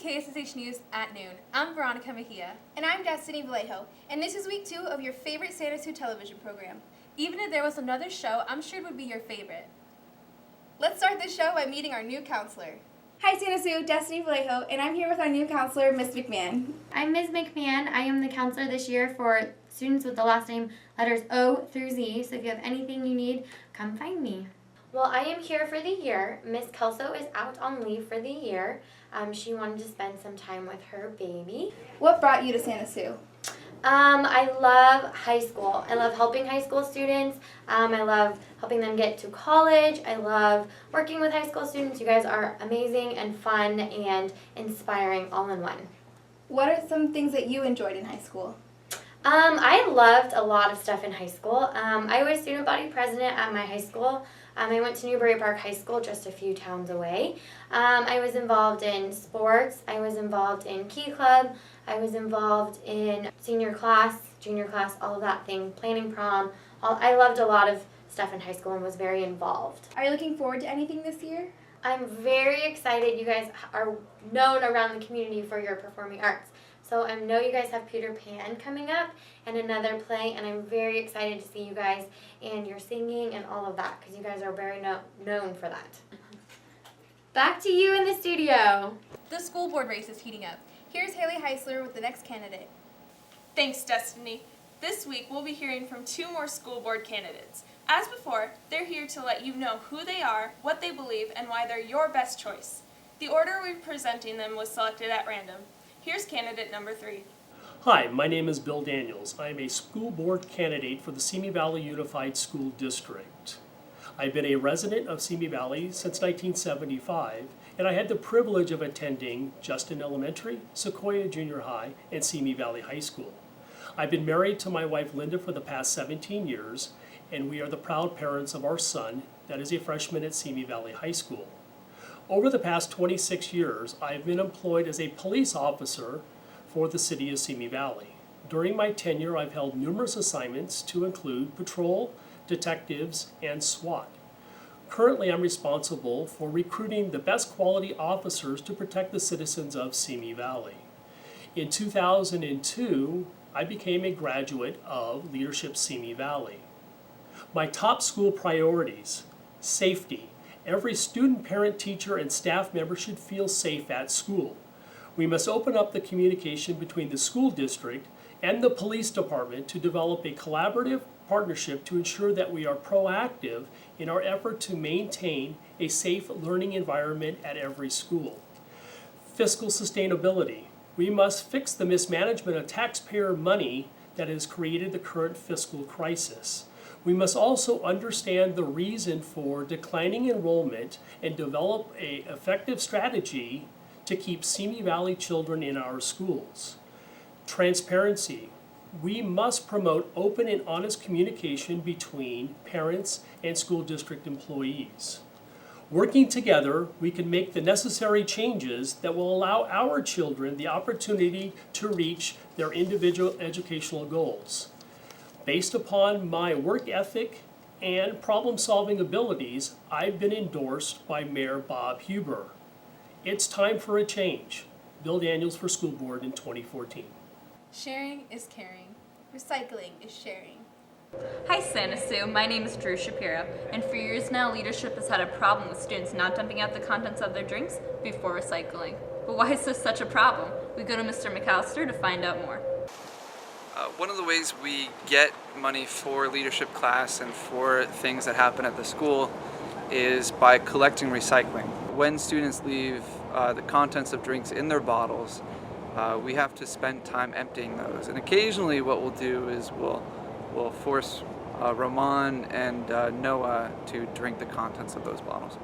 KSSH News at noon. I'm Veronica Mejia. And I'm Destiny Vallejo. And this is week 2 of your favorite Santa Sue television program. Even if there was another show, I'm sure it would be your favorite. Let's start this show by meeting our new counselor. Hi Santa Sue, Destiny Vallejo, and I'm here with our new counselor, Ms. McMahon. I'm Ms. McMahon. I am the counselor this year for students with the last name letters O through Z, so if you have anything you need, come find me. Well, I am here for the year. Miss Kelso is out on leave for the year. She wanted to spend some time with her baby. What brought you to Santa Sue? I love high school. I love helping high school students. I love helping them get to college. I love working with high school students. You guys are amazing and fun and inspiring all in one. What are some things that you enjoyed in high school? I loved a lot of stuff in high school. I was student body president at my high school. I went to Newbury Park High School, just a few towns away. I was involved in sports. I was involved in Key Club. I was involved in senior class, junior class, all of that thing, planning prom. I loved a lot of stuff in high school and was very involved. Are you looking forward to anything this year? I'm very excited. You guys are known around the community for your performing arts. So I know you guys have Peter Pan coming up and another play, and I'm very excited to see you guys and your singing and all of that, because you guys are very known for that. Back to you in the studio. The school board race is heating up. Here's Haley Heisler with the next candidate. Thanks, Destiny. This week we'll be hearing from 2 more school board candidates. As before, they're here to let you know who they are, what they believe, and why they're your best choice. The order we're presenting them was selected at random. Here's candidate number 3. Hi, my name is Bill Daniels. I am a school board candidate for the Simi Valley Unified School District. I've been a resident of Simi Valley since 1975, and I had the privilege of attending Justin Elementary, Sequoia Junior High, and Simi Valley High School. I've been married to my wife Linda for the past 17 years, and we are the proud parents of our son that is a freshman at Simi Valley High School. Over the past 26 years, I've been employed as a police officer for the city of Simi Valley. During my tenure, I've held numerous assignments to include patrol, detectives, and SWAT. Currently, I'm responsible for recruiting the best quality officers to protect the citizens of Simi Valley. In 2002, I became a graduate of Leadership Simi Valley. My top school priorities: safety. Every student, parent, teacher, and staff member should feel safe at school. We must open up the communication between the school district and the police department to develop a collaborative partnership to ensure that we are proactive in our effort to maintain a safe learning environment at every school. Fiscal sustainability. We must fix the mismanagement of taxpayer money that has created the current fiscal crisis. We must also understand the reason for declining enrollment and develop an effective strategy to keep Simi Valley children in our schools. Transparency. We must promote open and honest communication between parents and school district employees. Working together, we can make the necessary changes that will allow our children the opportunity to reach their individual educational goals. Based upon my work ethic and problem-solving abilities, I've been endorsed by Mayor Bob Huber. It's time for a change. Bill Daniels for School Board in 2014. Sharing is caring. Recycling is sharing. Hi Santa Sue, my name is Drew Shapiro, and for years now leadership has had a problem with students not dumping out the contents of their drinks before recycling. But why is this such a problem? We go to Mr. McAllister to find out more. One of the ways we get money for leadership class and for things that happen at the school is by collecting recycling. When students leave the contents of drinks in their bottles, we have to spend time emptying those. And occasionally what we'll do is we'll force Roman and Noah to drink the contents of those bottles.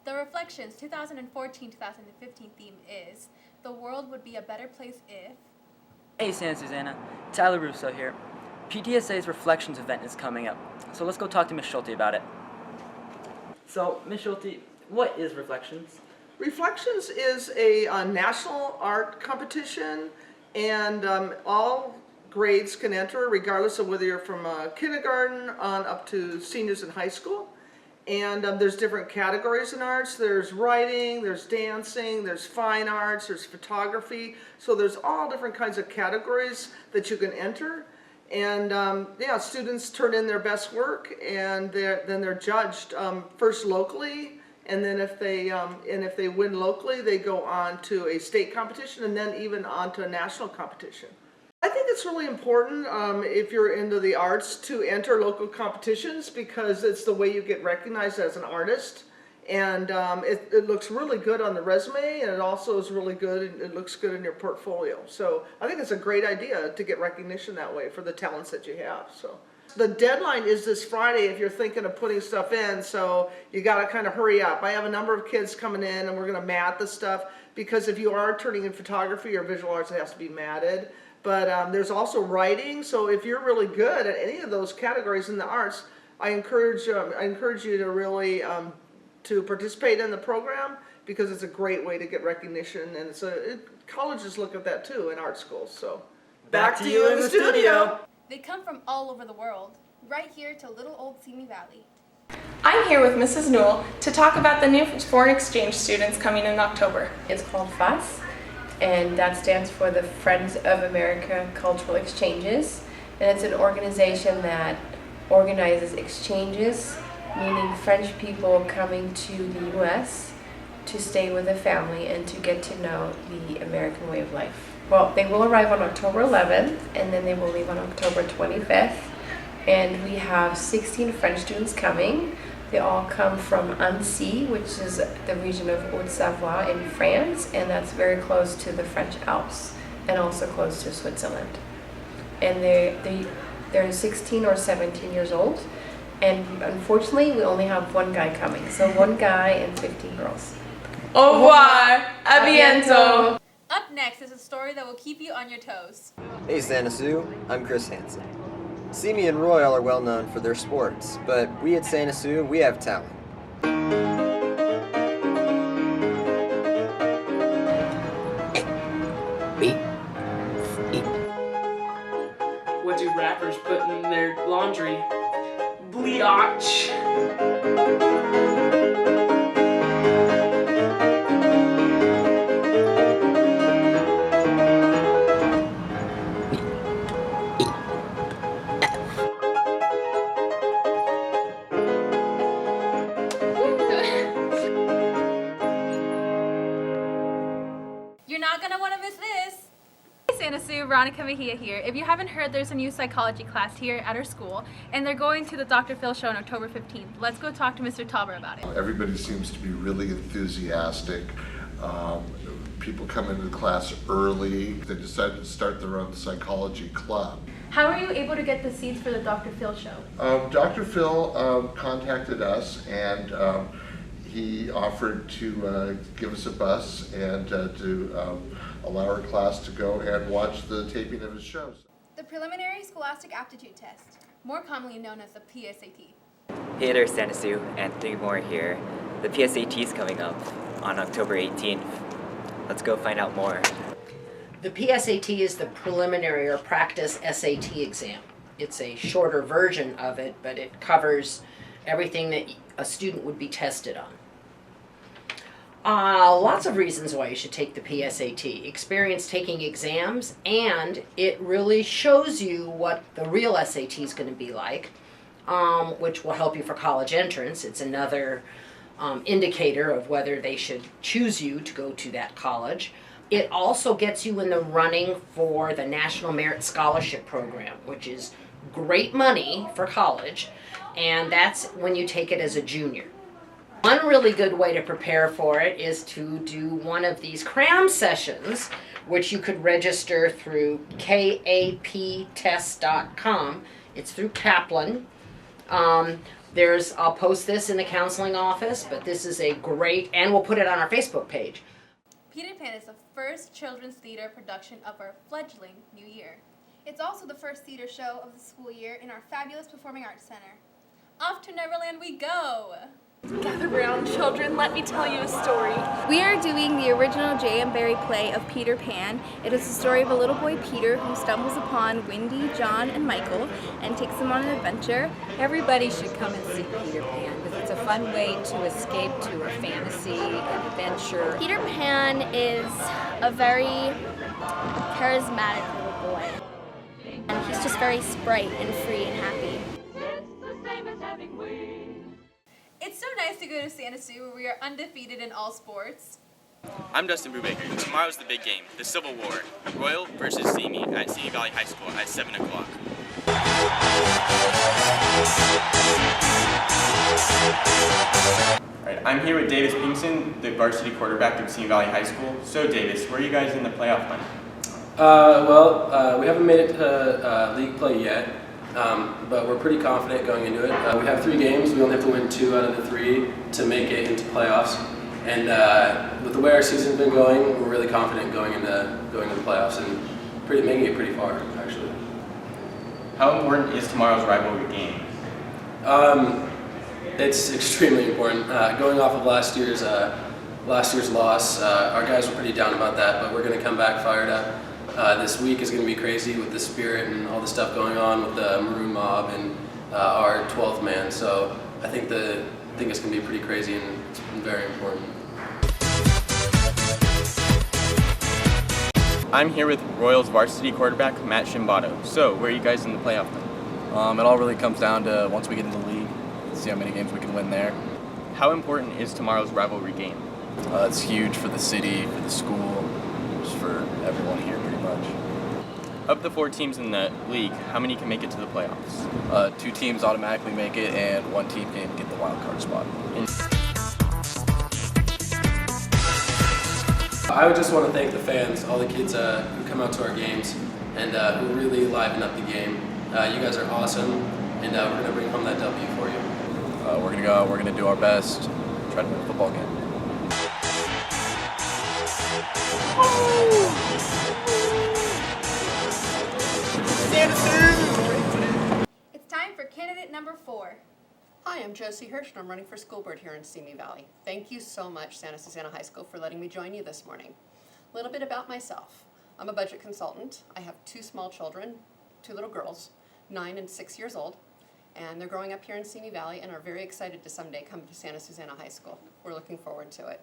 The Reflections 2014-2015 theme is "The world would be a better place if..." Hey Santa Susanna, Tyler Russo here. PTSA's Reflections event is coming up, so let's go talk to Ms. Schulte about it. So, Ms. Schulte, what is Reflections? Reflections is a national art competition, and all grades can enter, regardless of whether you're from kindergarten on up to seniors in high school. And there's different categories in arts. There's writing, there's dancing, there's fine arts, there's photography. So there's all different kinds of categories that you can enter. And yeah, students turn in their best work, and then they're judged first locally, and then if they win locally, they go on to a state competition, and then even on to a national competition. I think it's really important if you're into the arts to enter local competitions, because it's the way you get recognized as an artist, and it looks really good on the resume, and it also is really good, and it looks good in your portfolio. So I think it's a great idea to get recognition that way for the talents that you have. So the deadline is this Friday if you're thinking of putting stuff in, so you got to kind of hurry up. I have a number of kids coming in, and we're going to mat the stuff, because if you are turning in photography or visual arts, it has to be matted. But there's also writing, so if you're really good at any of those categories in the arts, I encourage you to really to participate in the program, because it's a great way to get recognition, and colleges look at that too in art schools. So back to you in the studio. They come from all over the world, right here to little old Simi Valley. I'm here with Mrs. Newell to talk about the new foreign exchange students coming in October. It's called FAS, and that stands for the Friends of America Cultural Exchanges, and it's an organization that organizes exchanges, meaning French people coming to the U.S. to stay with a family and to get to know the American way of life. Well, they will arrive on October 11th, and then they will leave on October 25th, and we have 16 French students coming. They all come from Annecy, which is the region of Haute-Savoie in France, and that's very close to the French Alps and also close to Switzerland. And they're 16 or 17 years old, and unfortunately we only have one guy coming, so one guy and 15 girls. Au revoir, à bientôt. Up next is a story that will keep you on your toes. Hey Santa Sue, I'm Chris Hansen. Simi and Royal are well known for their sports, but we at Santa Sue, we have talent. What do rappers put in their laundry? Bleach. You're not gonna want to miss this. Hey Santa Sue, Veronica Mejia here. If you haven't heard, there's a new psychology class here at our school, and they're going to the Dr. Phil show on October 15th. Let's go talk to Mr. Tauber about it. Everybody seems to be really enthusiastic. People come into the class early. They decided to start their own psychology club. How were you able to get the seats for the Dr. Phil show? Dr. Phil contacted us, and he offered to give us a bus and to allow our class to go and watch the taping of his shows. The Preliminary Scholastic Aptitude Test, more commonly known as the PSAT. Hey there, Santa Sue, Anthony Moore here. The PSAT is coming up on October 18th. Let's go find out more. The PSAT is the preliminary or practice SAT exam. It's a shorter version of it, but it covers everything that a student would be tested on. Lots of reasons why you should take the PSAT. Experience taking exams, and it really shows you what the real SAT is going to be like, which will help you for college entrance. It's another indicator of whether they should choose you to go to that college. It also gets you in the running for the National Merit Scholarship Program, which is great money for college, and that's when you take it as a junior. One really good way to prepare for it is to do one of these cram sessions, which you could register through kaptest.com. It's through Kaplan. I'll post this in the counseling office, but this is a great, and we'll put it on our Facebook page. Peter Pan is the first children's theater production of our fledgling new year. It's also the first theater show of the school year in our fabulous Performing Arts Center. Off to Neverland we go! Gather round, children, let me tell you a story. We are doing the original J.M. Barrie play of Peter Pan. It is the story of a little boy, Peter, who stumbles upon Wendy, John, and Michael and takes them on an adventure. Everybody should come and see Peter Pan because it's a fun way to escape to a fantasy and adventure. Peter Pan is a very charismatic little boy. And he's just very sprite and free and happy. It's so nice to go to Santa Sue where we are undefeated in all sports. I'm Dustin Brubaker. Tomorrow's the big game, the Civil War. Royal versus Simi at Simi Valley High School at 7 o'clock. Alright, I'm here with Davis Pinkson, the varsity quarterback of Simi Valley High School. So Davis, where are you guys in the playoff hunt? We haven't made it to league play yet, but we're pretty confident going into it. We have 3 games. We only have to win 2 out of the 3 to make it into playoffs. And with the way our season's been going, we're really confident going into the playoffs and making it pretty far, actually. How important is tomorrow's rivalry game? It's extremely important. Going off of last year's loss, our guys were pretty down about that, but we're going to come back fired up. This week is going to be crazy with the spirit and all the stuff going on with the Maroon Mob and our 12th man. So I think it's going to be pretty crazy and it's very important. I'm here with Royals varsity quarterback Matt Shimbato. So, where are you guys in the playoff hunt? It all really comes down to once we get into the league, see how many games we can win there. How important is tomorrow's rivalry game? It's huge for the city, for the school, just for everyone here pretty much. Of the 4 teams in the league, how many can make it to the playoffs? 2 teams automatically make it and 1 team can get the wild card spot. I would just want to thank the fans, all the kids who come out to our games and who really liven up the game. You guys are awesome, and we're going to bring home that W for you. We're going to go out, we're going to do our best, try to win a football game. It's time for candidate number 4. Hi, I'm Josie Hirsch and I'm running for school board here in Simi Valley. Thank you so much, Santa Susana High School, for letting me join you this morning. A little bit about myself. I'm a budget consultant. I have 2 small children, 2 little girls, 9 and 6 years old, and they're growing up here in Simi Valley and are very excited to someday come to Santa Susana High School. We're looking forward to it.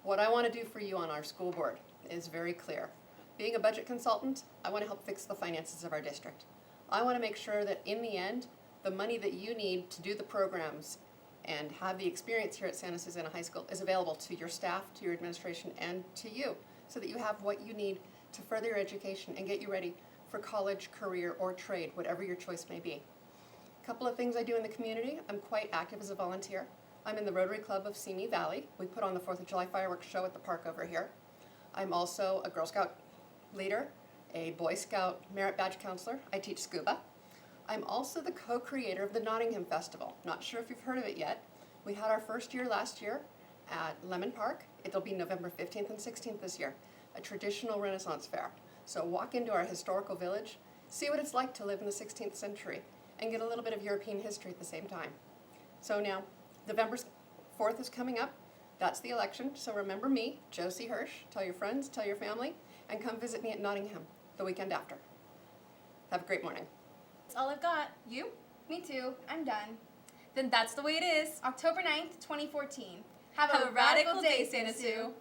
What I want to do for you on our school board is very clear. Being a budget consultant, I want to help fix the finances of our district. I want to make sure that in the end, the money that you need to do the programs and have the experience here at Santa Susana High School is available to your staff, to your administration, and to you, so that you have what you need to further your education and get you ready for college, career, or trade, whatever your choice may be. A couple of things I do in the community. I'm quite active as a volunteer. I'm in the Rotary Club of Simi Valley. We put on the 4th of July fireworks show at the park over here. I'm also a Girl Scout leader, a Boy Scout merit badge counselor. I teach scuba. I'm also the co-creator of the Nottingham Festival. Not sure if you've heard of it yet. We had our first year last year at Lemon Park. It'll be November 15th and 16th this year, a traditional Renaissance fair. So walk into our historical village, see what it's like to live in the 16th century, and get a little bit of European history at the same time. So now, November 4th is coming up. That's the election, so remember me, Josie Hirsch. Tell your friends, tell your family, and come visit me at Nottingham the weekend after. Have a great morning. That's all I've got. You? Me too. I'm done. Then that's the way it is. October 9th, 2014. Have a radical day, Santa Sue.